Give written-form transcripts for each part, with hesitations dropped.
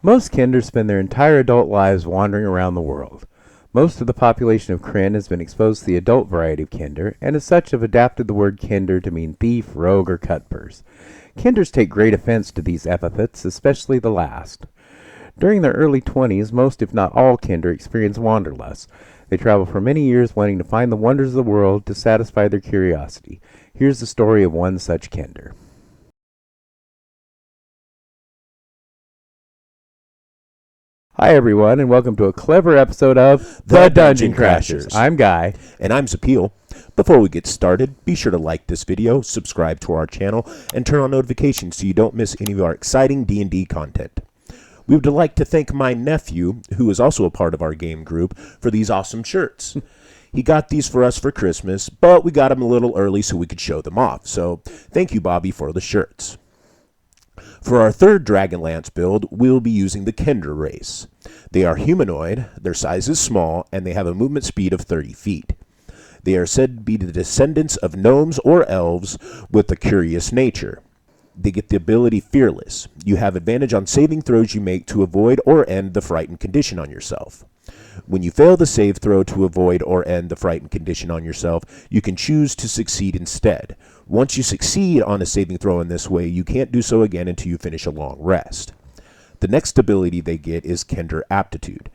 Most Kinder spend their entire adult lives wandering around the world. Most of the population of Kryn has been exposed to the adult variety of Kinder, and as such have adapted the word Kinder to mean thief, rogue, or cutpurse. Kinders take great offense to these epithets, especially the last. During their early 20s, most if not all Kinder experience wanderlust. They travel for many years wanting to find the wonders of the world to satisfy their curiosity. Here's the story of one such Kinder. Hi everyone, and welcome to a clever episode of The Dungeon Crashers. I'm Guy. And I'm Zapil. Before we get started, be sure to like this video, subscribe to our channel, and turn on notifications so you don't miss any of our exciting D&D content. We would like to thank my nephew, who is also a part of our game group, for these awesome shirts. He got these for us for Christmas, but we got them a little early so we could show them off. So thank you, Bobby, for the shirts. For our third Dragonlance build, we'll be using the Kinder race. They are humanoid, their size is small, and they have a movement speed of 30 feet. They are said to be the descendants of gnomes or elves with a curious nature. They get the ability Fearless. You have advantage on saving throws you make to avoid or end the frightened condition on yourself. When you fail the save throw to avoid or end the frightened condition on yourself, you can choose to succeed instead. Once you succeed on a saving throw in this way, you can't do so again until you finish a long rest. The next ability they get is Kinder Aptitude.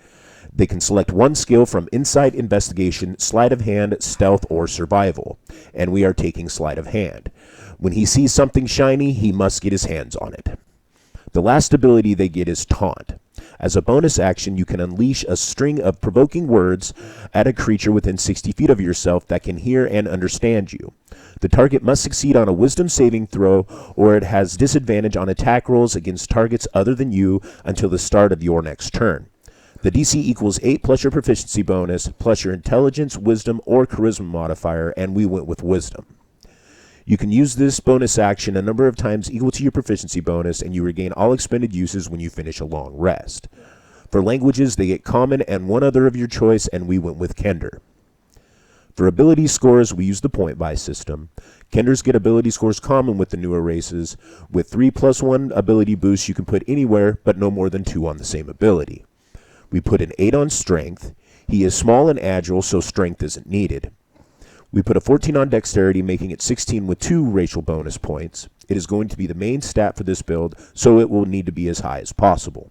They can select one skill from Insight, Investigation, Sleight of Hand, Stealth, or Survival, and we are taking Sleight of Hand. When he sees something shiny, he must get his hands on it. The last ability they get is Taunt. As a bonus action, you can unleash a string of provoking words at a creature within 60 feet of yourself that can hear and understand you. The target must succeed on a wisdom saving throw, or it has disadvantage on attack rolls against targets other than you until the start of your next turn. The DC equals 8 plus your proficiency bonus, plus your intelligence, wisdom, or charisma modifier, and we went with wisdom. You can use this bonus action a number of times equal to your proficiency bonus, and you regain all expended uses when you finish a long rest. For languages, they get common and one other of your choice, and we went with Kinder. For ability scores, we use the point buy system. Kinders get ability scores common with the newer races. With 3+1 ability boosts, you can put anywhere, but no more than 2 on the same ability. We put an 8 on strength. He is small and agile, so strength isn't needed. We put a 14 on dexterity, making it 16 with 2 racial bonus points. It is going to be the main stat for this build, so it will need to be as high as possible.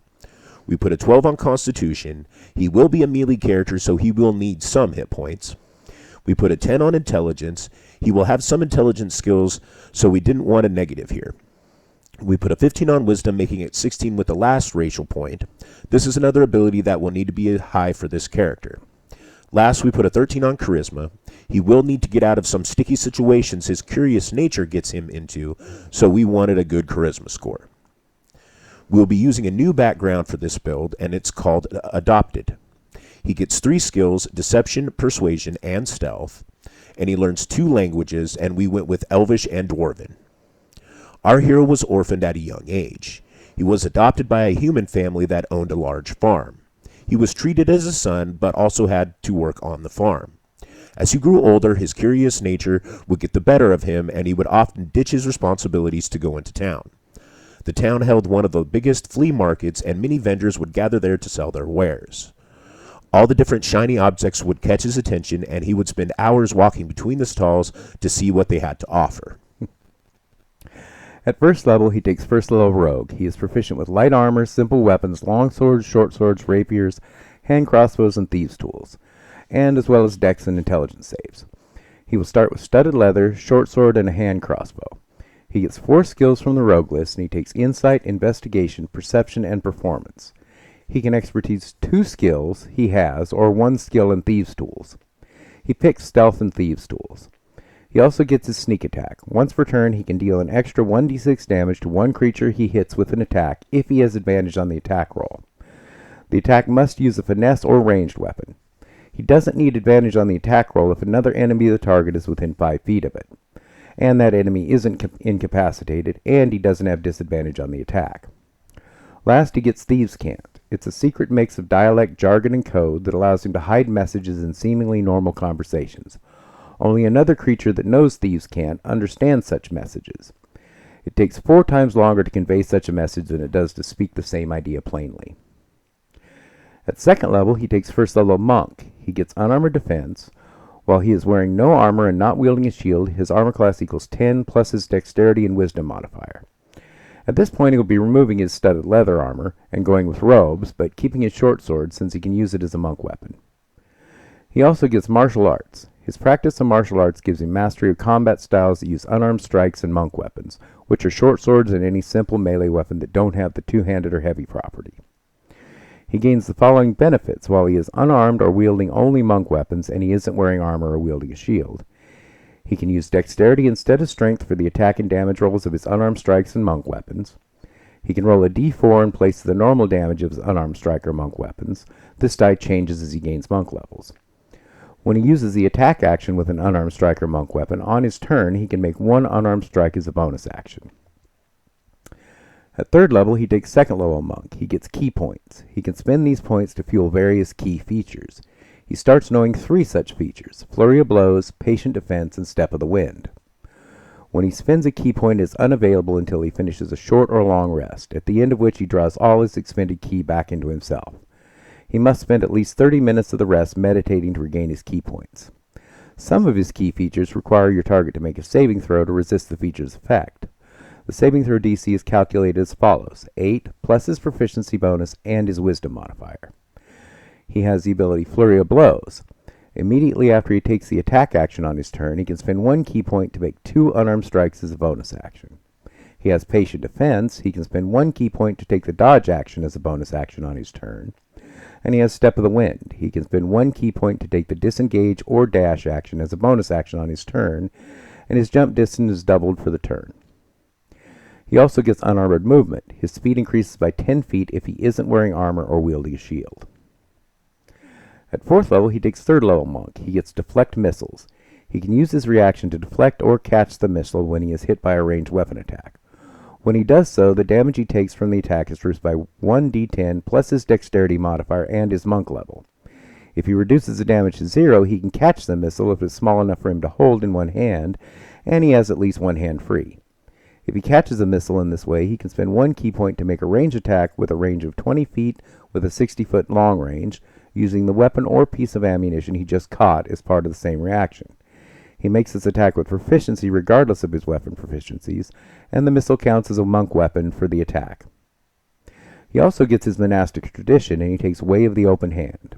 We put a 12 on constitution. He will be a melee character, so he will need some hit points. We put a 10 on intelligence. He will have some intelligence skills, so we didn't want a negative here. We put a 15 on wisdom, making it 16 with the last racial point. This is another ability that will need to be high for this character. Last, we put a 13 on charisma. He will need to get out of some sticky situations his curious nature gets him into, so we wanted a good charisma score. We'll be using a new background for this build, and it's called Adopted. He gets 3 skills, Deception, Persuasion, and Stealth, and he learns 2 languages, and we went with Elvish and Dwarven. Our hero was orphaned at a young age. He was adopted by a human family that owned a large farm. He was treated as a son, but also had to work on the farm. As he grew older, his curious nature would get the better of him, and he would often ditch his responsibilities to go into town. The town held one of the biggest flea markets, and many vendors would gather there to sell their wares. All the different shiny objects would catch his attention, and he would spend hours walking between the stalls to see what they had to offer. At first level, he takes first level rogue. He is proficient with light armor, simple weapons, long swords, short swords, rapiers, hand crossbows, and thieves' tools, and as well as dex and intelligence saves. He will start with studded leather, short sword, and a hand crossbow. He gets 4 skills from the rogue list, and he takes insight, investigation, perception, and performance. He can expertise 2 skills he has, or 1 skill in thieves' tools. He picks stealth and thieves' tools. He also gets his sneak attack. Once per turn, he can deal an extra 1d6 damage to one creature he hits with an attack if he has advantage on the attack roll. The attack must use a finesse or ranged weapon. He doesn't need advantage on the attack roll if another enemy of the target is within 5 feet of it, and that enemy isn't incapacitated, and he doesn't have disadvantage on the attack. Last, he gets Thieves' Cant. It's a secret mix of dialect, jargon, and code that allows him to hide messages in seemingly normal conversations. Only another creature that knows Thieves' Cant understands such messages. It takes 4 times longer to convey such a message than it does to speak the same idea plainly. At second level, he takes first level Monk. He gets unarmored defense. While he is wearing no armor and not wielding a shield, his armor class equals 10 plus his dexterity and wisdom modifier. At this point, he will be removing his studded leather armor and going with robes, but keeping his short sword since he can use it as a monk weapon. He also gets martial arts. His practice of martial arts gives him mastery of combat styles that use unarmed strikes and monk weapons, which are short swords and any simple melee weapon that don't have the two-handed or heavy property. He gains the following benefits while he is unarmed or wielding only monk weapons and he isn't wearing armor or wielding a shield. He can use dexterity instead of strength for the attack and damage rolls of his unarmed strikes and monk weapons. He can roll a d4 in place of the normal damage of his unarmed strike or monk weapons. This die changes as he gains monk levels. When he uses the attack action with an unarmed strike or monk weapon, on his turn he can make one unarmed strike as a bonus action. At third level, he takes second level monk. He gets key points. He can spend these points to fuel various key features. He starts knowing 3 such features: Flurry of Blows, Patient Defense, and Step of the Wind. When he spends a key point, it is unavailable until he finishes a short or long rest, at the end of which he draws all his expended ki back into himself. He must spend at least 30 minutes of the rest meditating to regain his key points. Some of his key features require your target to make a saving throw to resist the feature's effect. The saving throw DC is calculated as follows: 8 plus his proficiency bonus and his wisdom modifier. He has the ability Flurry of Blows. Immediately after he takes the attack action on his turn, he can spend 1 key point to make 2 unarmed strikes as a bonus action. He has Patient Defense. He can spend 1 key point to take the dodge action as a bonus action on his turn. And he has Step of the Wind. He can spend 1 key point to take the disengage or dash action as a bonus action on his turn, and his jump distance is doubled for the turn. He also gets unarmored movement. His speed increases by 10 feet if he isn't wearing armor or wielding a shield. At fourth level, he takes third level monk. He gets deflect missiles. He can use his reaction to deflect or catch the missile when he is hit by a ranged weapon attack. When he does so, the damage he takes from the attack is reduced by 1d10 plus his dexterity modifier and his monk level. If he reduces the damage to 0, he can catch the missile if it's small enough for him to hold in one hand, and he has at least one hand free. If he catches a missile in this way, he can spend 1 key point to make a range attack with a range of 20 feet with a 60-foot long range, using the weapon or piece of ammunition he just caught as part of the same reaction. He makes this attack with proficiency regardless of his weapon proficiencies, and the missile counts as a monk weapon for the attack. He also gets his monastic tradition, and he takes Way of the Open Hand.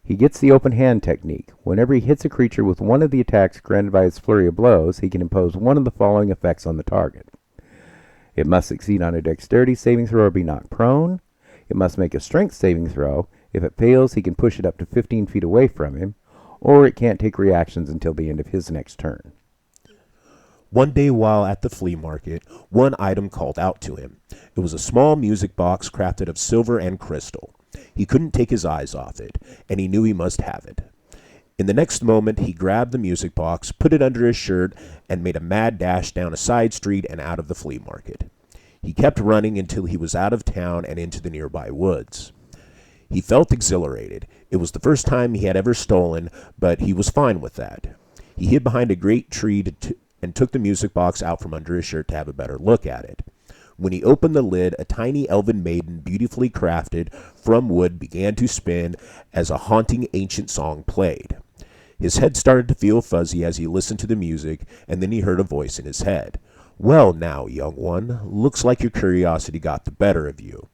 He gets the open hand technique. Whenever he hits a creature with one of the attacks granted by his Flurry of Blows, he can impose one of the following effects on the target. It must succeed on a dexterity saving throw or be knocked prone. It must make a strength saving throw. If it fails, he can push it up to 15 feet away from him, or it can't take reactions until the end of his next turn. One day while at the flea market, one item called out to him. It was a small music box crafted of silver and crystal. He couldn't take his eyes off it, and he knew he must have it. In the next moment, he grabbed the music box, put it under his shirt, and made a mad dash down a side street and out of the flea market. He kept running until he was out of town and into the nearby woods. He felt exhilarated. It was the first time he had ever stolen, but he was fine with that. He hid behind a great tree and took the music box out from under his shirt to have a better look at it. When he opened the lid, a tiny elven maiden, beautifully crafted from wood, began to spin as a haunting ancient song played. His head started to feel fuzzy as he listened to the music, and then he heard a voice in his head. "Well now, young one, looks like your curiosity got the better of you."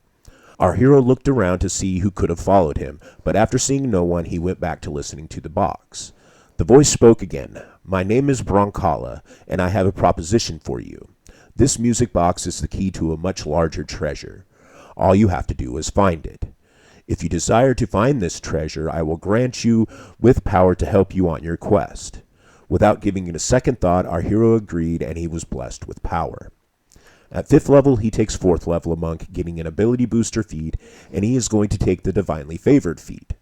Our hero looked around to see who could have followed him, but after seeing no one, he went back to listening to the box. The voice spoke again. "My name is Broncala, and I have a proposition for you. This music box is the key to a much larger treasure. All you have to do is find it. If you desire to find this treasure, I will grant you with power to help you on your quest." Without giving it a second thought, our hero agreed, and he was blessed with power. At 5th level, he takes 4th level monk, getting an ability booster feat, and he is going to take the divinely favored feat.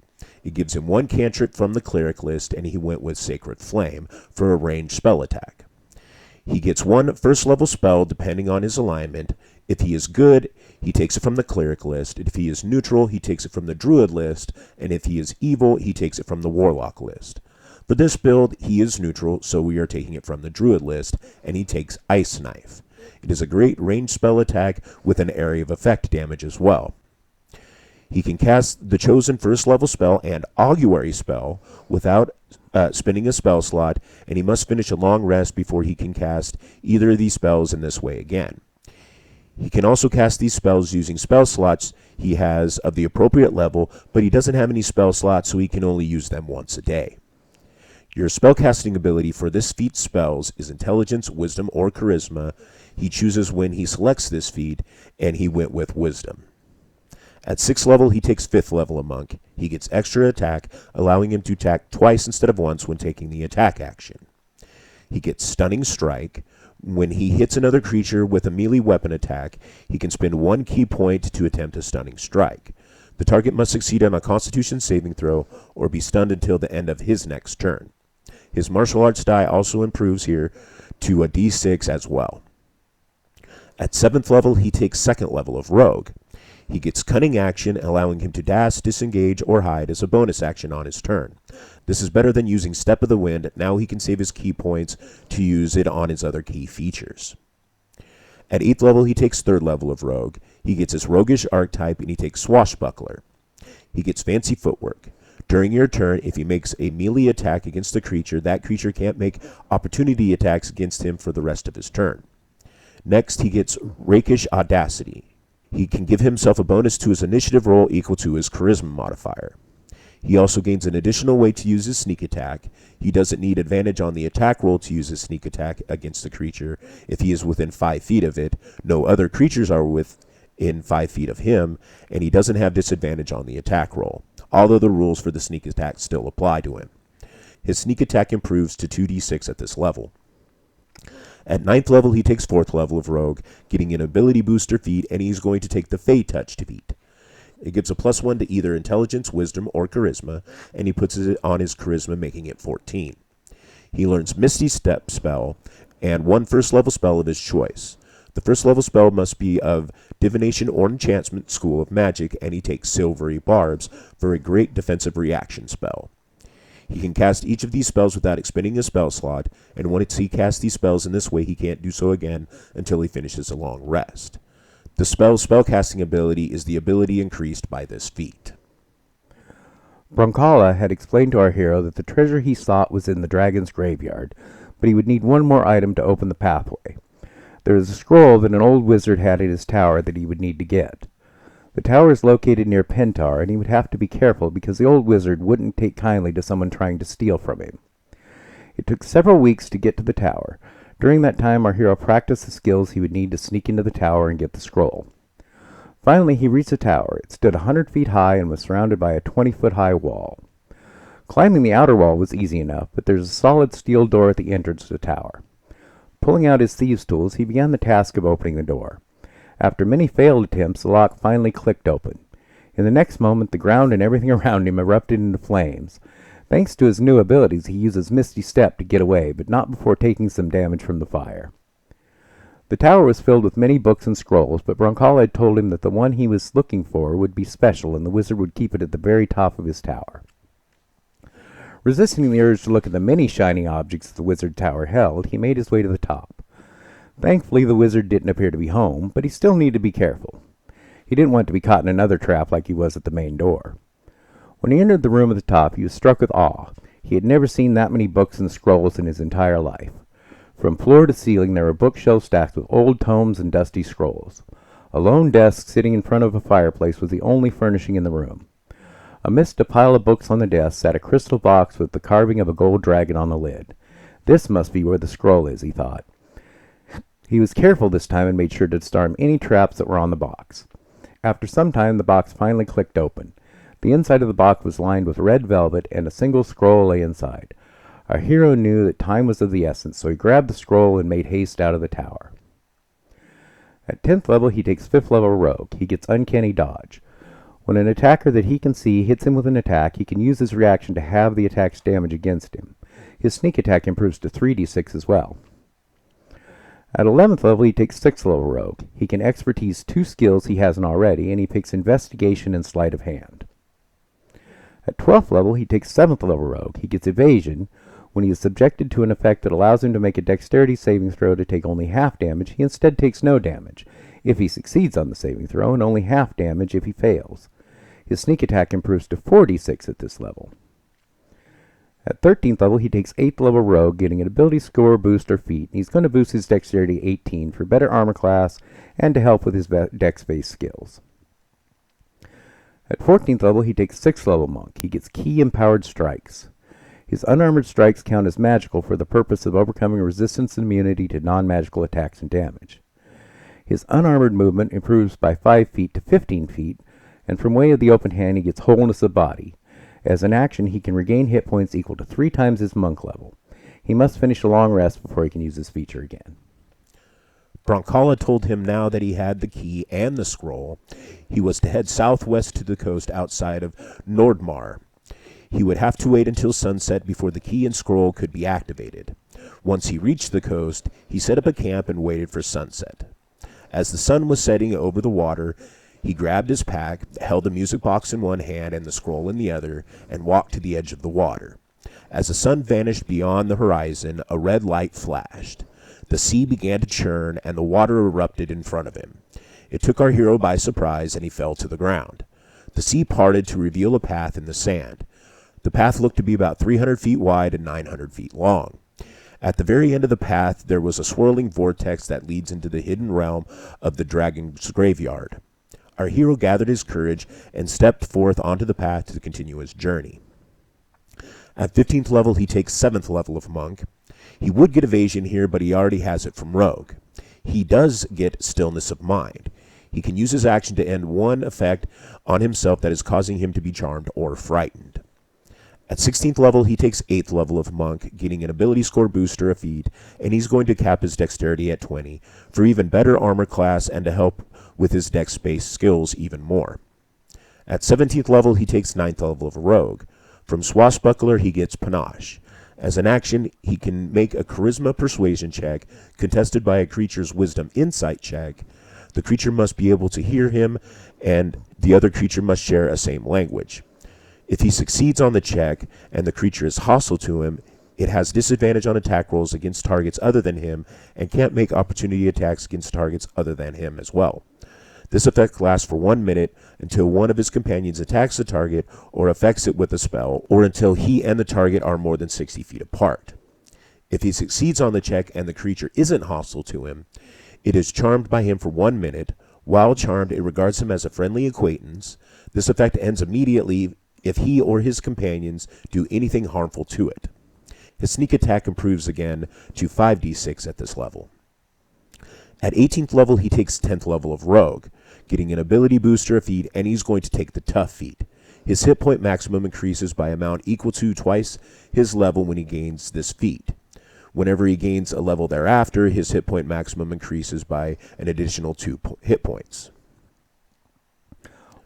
It gives him 1 cantrip from the cleric list, and he went with Sacred Flame for a ranged spell attack. He gets 1 first level spell depending on his alignment. If he is good, he takes it from the cleric list. If he is neutral, he takes it from the druid list, and if he is evil, he takes it from the warlock list. For this build, he is neutral, so we are taking it from the druid list, and he takes Ice Knife. It is a great ranged spell attack with an area of effect damage as well. He can cast the chosen first level spell and augury spell without spending a spell slot, and he must finish a long rest before he can cast either of these spells in this way again. He can also cast these spells using spell slots he has of the appropriate level, but he doesn't have any spell slots, so he can only use them once a day. Your spellcasting ability for this feat's spells is Intelligence, Wisdom, or Charisma. He chooses when he selects this feat, and he went with Wisdom. At 6th level, he takes 5th level a monk. He gets extra attack, allowing him to attack twice instead of once when taking the attack action. He gets Stunning Strike. When he hits another creature with a melee weapon attack, he can spend 1 key point to attempt a Stunning Strike. The target must succeed on a Constitution saving throw or be stunned until the end of his next turn. His martial arts die also improves here to a d6 as well. At 7th level, he takes 2nd level of Rogue. He gets Cunning Action, allowing him to dash, disengage, or hide as a bonus action on his turn. This is better than using Step of the Wind. Now he can save his key points to use it on his other key features. At 8th level, he takes 3rd level of Rogue. He gets his Roguish archetype, and he takes Swashbuckler. He gets Fancy Footwork. During your turn, if he makes a melee attack against the creature, that creature can't make opportunity attacks against him for the rest of his turn. Next, he gets Rakish Audacity. He can give himself a bonus to his initiative roll equal to his charisma modifier. He also gains an additional way to use his sneak attack. He doesn't need advantage on the attack roll to use his sneak attack against the creature if he is within 5 feet of it. No other creatures are within 5 feet of him, and he doesn't have disadvantage on the attack roll, although the rules for the sneak attack still apply to him. His sneak attack improves to 2d6 at this level. At 9th level, he takes 4th level of Rogue, getting an ability booster feat, and he's going to take the Fey Touch feat. It gives a +1 to either Intelligence, Wisdom, or Charisma, and he puts it on his Charisma, making it 14. He learns Misty Step spell and 1 first level spell of his choice. The first level spell must be of Divination or Enchantment School of Magic, and he takes Silvery Barbs for a great defensive reaction spell. He can cast each of these spells without expending a spell slot, and once he casts these spells in this way, he can't do so again until he finishes a long rest. The spellcasting ability is the ability increased by this feat. Broncala had explained to our hero that the treasure he sought was in the dragon's graveyard, but he would need one more item to open the pathway. There is a scroll that an old wizard had in his tower that he would need to get. The tower is located near Pentar, and he would have to be careful because the old wizard wouldn't take kindly to someone trying to steal from him. It took several weeks to get to the tower. During that time, our hero practiced the skills he would need to sneak into the tower and get the scroll. Finally, he reached the tower. It stood 100 feet high and was surrounded by a 20-foot-high wall. Climbing the outer wall was easy enough, but there's a solid steel door at the entrance to the tower. Pulling out his thieves' tools, he began the task of opening the door. After many failed attempts, the lock finally clicked open. In the next moment, the ground and everything around him erupted into flames. Thanks to his new abilities, he uses Misty Step to get away, but not before taking some damage from the fire. The tower was filled with many books and scrolls, but Broncala had told him that the one he was looking for would be special, and the wizard would keep it at the very top of his tower. Resisting the urge to look at the many shiny objects the wizard tower held, he made his way to the top. Thankfully, the wizard didn't appear to be home, but he still needed to be careful. He didn't want to be caught in another trap like he was at the main door. When he entered the room at the top, he was struck with awe. He had never seen that many books and scrolls in his entire life. From floor to ceiling, there were bookshelves stacked with old tomes and dusty scrolls. A lone desk sitting in front of a fireplace was the only furnishing in the room. Amidst a pile of books on the desk sat a crystal box with the carving of a gold dragon on the lid. This must be where the scroll is, he thought. He was careful this time and made sure to disarm any traps that were on the box. After some time, the box finally clicked open. The inside of the box was lined with red velvet, and a single scroll lay inside. Our hero knew that time was of the essence, so he grabbed the scroll and made haste out of the tower. At 10th level, he takes 5th level Rogue. He gets Uncanny Dodge. When an attacker that he can see hits him with an attack, he can use his reaction to halve the attack's damage against him. His sneak attack improves to 3d6 as well. At 11th level, he takes 6th level Rogue. He can expertise 2 skills he hasn't already, and he picks Investigation and Sleight of Hand. At 12th level, he takes 7th level Rogue. He gets Evasion, When he is subjected to an effect that allows him to make a dexterity saving throw to take only half damage, he instead takes no damage if he succeeds on the saving throw, and only half damage if he fails. His sneak attack improves to 4d6 at this level. At 13th level, he takes 8th level Rogue, getting an ability score, boost, or feat. He's going to boost his dexterity 18 for better armor class and to help with his dex-based skills. At 14th level, he takes 6th level Monk. He gets key empowered strikes. His unarmored strikes count as magical for the purpose of overcoming resistance and immunity to non-magical attacks and damage. His unarmored movement improves by 5 feet to 15 feet, and from way of the open hand he gets wholeness of body. As an action, he can regain hit points equal to 3 times his monk level. He must finish a long rest before he can use this feature again. Broncala told him now that he had the key and the scroll, he was to head southwest to the coast outside of Nordmar. He would have to wait until sunset before the key and scroll could be activated. Once he reached the coast, he set up a camp and waited for sunset. As the sun was setting over the water, he grabbed his pack, held the music box in one hand and the scroll in the other, and walked to the edge of the water. As the sun vanished beyond the horizon, a red light flashed. The sea began to churn, and the water erupted in front of him. It took our hero by surprise, and he fell to the ground. The sea parted to reveal a path in the sand. The path looked to be about 300 feet wide and 900 feet long. At the very end of the path, there was a swirling vortex that leads into the hidden realm of the dragon's graveyard. Our hero gathered his courage and stepped forth onto the path to continue his journey. At 15th level, he takes 7th level of Monk. He would get evasion here, but he already has it from Rogue. He does get stillness of mind. He can use his action to end one effect on himself that is causing him to be charmed or frightened. At 16th level, he takes 8th level of Monk, getting an ability score booster, a feat, and he's going to cap his dexterity at 20 for even better armor class and to help with his dex-based skills even more. At 17th level, he takes 9th level of Rogue. From Swashbuckler, he gets Panache. As an action, he can make a Charisma Persuasion check, contested by a creature's Wisdom Insight check. The creature must be able to hear him, and the other creature must share a same language. If he succeeds on the check, and the creature is hostile to him, it has disadvantage on attack rolls against targets other than him, and can't make opportunity attacks against targets other than him as well. This effect lasts for 1 minute until one of his companions attacks the target or affects it with a spell, or until he and the target are more than 60 feet apart. If he succeeds on the check and the creature isn't hostile to him, it is charmed by him for 1 minute. While charmed, it regards him as a friendly acquaintance. This effect ends immediately if he or his companions do anything harmful to it. His sneak attack improves again to 5d6 at this level. At 18th level, he takes 10th level of Rogue, getting an ability booster, a feat, and he's going to take the Tough feat. His hit point maximum increases by amount equal to twice his level when he gains this feat. Whenever he gains a level thereafter, his hit point maximum increases by an additional 2 hit points.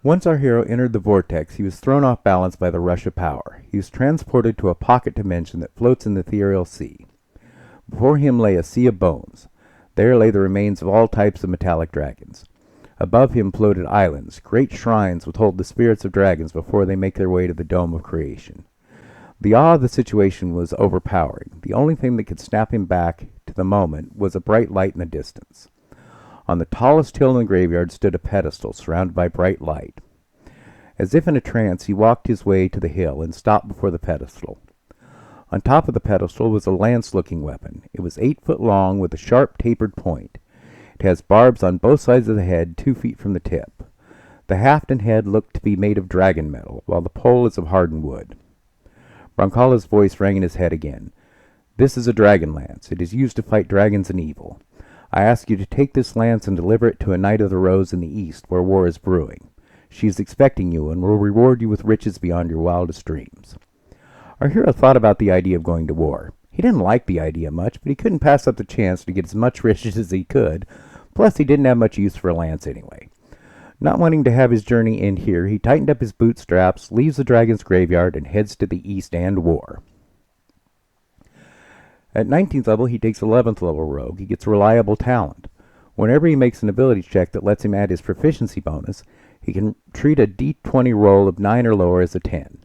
Once our hero entered the vortex, he was thrown off balance by the rush of power. He was transported to a pocket dimension that floats in the ethereal sea. Before him lay a sea of bones. There lay the remains of all types of metallic dragons. Above him floated islands, great shrines which hold the spirits of dragons before they make their way to the dome of creation. The awe of the situation was overpowering. The only thing that could snap him back to the moment was a bright light in the distance. On the tallest hill in the graveyard stood a pedestal surrounded by bright light. As if in a trance, he walked his way to the hill and stopped before the pedestal. On top of the pedestal was a lance-looking weapon. It was 8 foot long with a sharp tapered point. It has barbs on both sides of the head, 2 feet from the tip. The haft and head looked to be made of dragon metal, while the pole is of hardened wood. Broncala's voice rang in his head again. "This is a Dragonlance. It is used to fight dragons and evil. I ask you to take this lance and deliver it to a Knight of the Rose in the east, where war is brewing. She is expecting you and will reward you with riches beyond your wildest dreams." Our hero thought about the idea of going to war. He didn't like the idea much, but he couldn't pass up the chance to get as much riches as he could. Plus, he didn't have much use for a lance anyway. Not wanting to have his journey end here, he tightened up his bootstraps, leaves the dragon's graveyard, and heads to the east and war. At 19th level, he takes 11th level Rogue. He gets Reliable Talent. Whenever he makes an ability check that lets him add his proficiency bonus, he can treat a d20 roll of 9 or lower as a 10.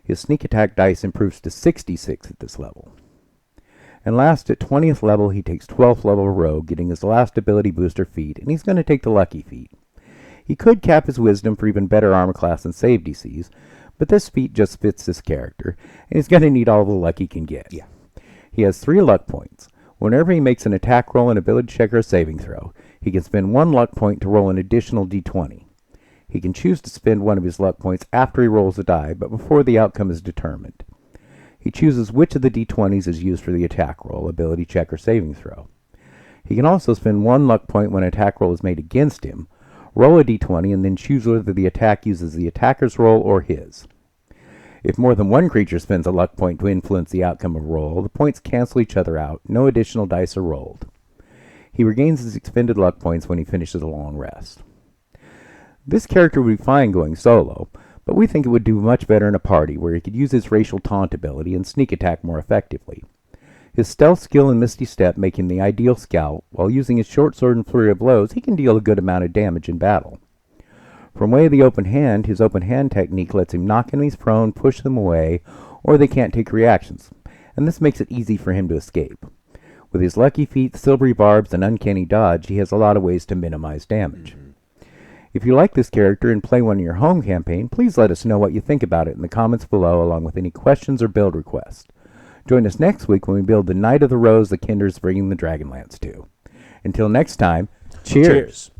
His sneak attack dice improves to 66 at this level. And last, at 20th level, he takes 12th level Rogue, getting his last ability booster feat, and he's going to take the Lucky feat. He could cap his Wisdom for even better armor class and save DCs, but this feat just fits this character, and he's going to need all the luck he can get. Yeah. He has 3 luck points. Whenever he makes an attack roll, an ability check, or a saving throw, he can spend 1 luck point to roll an additional d20. He can choose to spend one of his luck points after he rolls a die, but before the outcome is determined. He chooses which of the d20s is used for the attack roll, ability check, or saving throw. He can also spend 1 luck point when an attack roll is made against him, roll a d20, and then choose whether the attack uses the attacker's roll or his. If more than one creature spends a luck point to influence the outcome of a roll, the points cancel each other out, no additional dice are rolled. He regains his expended luck points when he finishes a long rest. This character would be fine going solo, but we think it would do much better in a party where he could use his racial taunt ability and sneak attack more effectively. His stealth skill and misty step make him the ideal scout, while using his short sword and flurry of blows he can deal a good amount of damage in battle. From way of the open hand, his open hand technique lets him knock enemies prone, push them away, or they can't take reactions, and this makes it easy for him to escape. With his lucky feet, silvery barbs, and uncanny dodge, he has a lot of ways to minimize damage. If you like this character and play one in your home campaign, please let us know what you think about it in the comments below, along with any questions or build requests. Join us next week when we build the Knight of the Rose the Kinder's bringing the Dragonlance to. Until next time, cheers.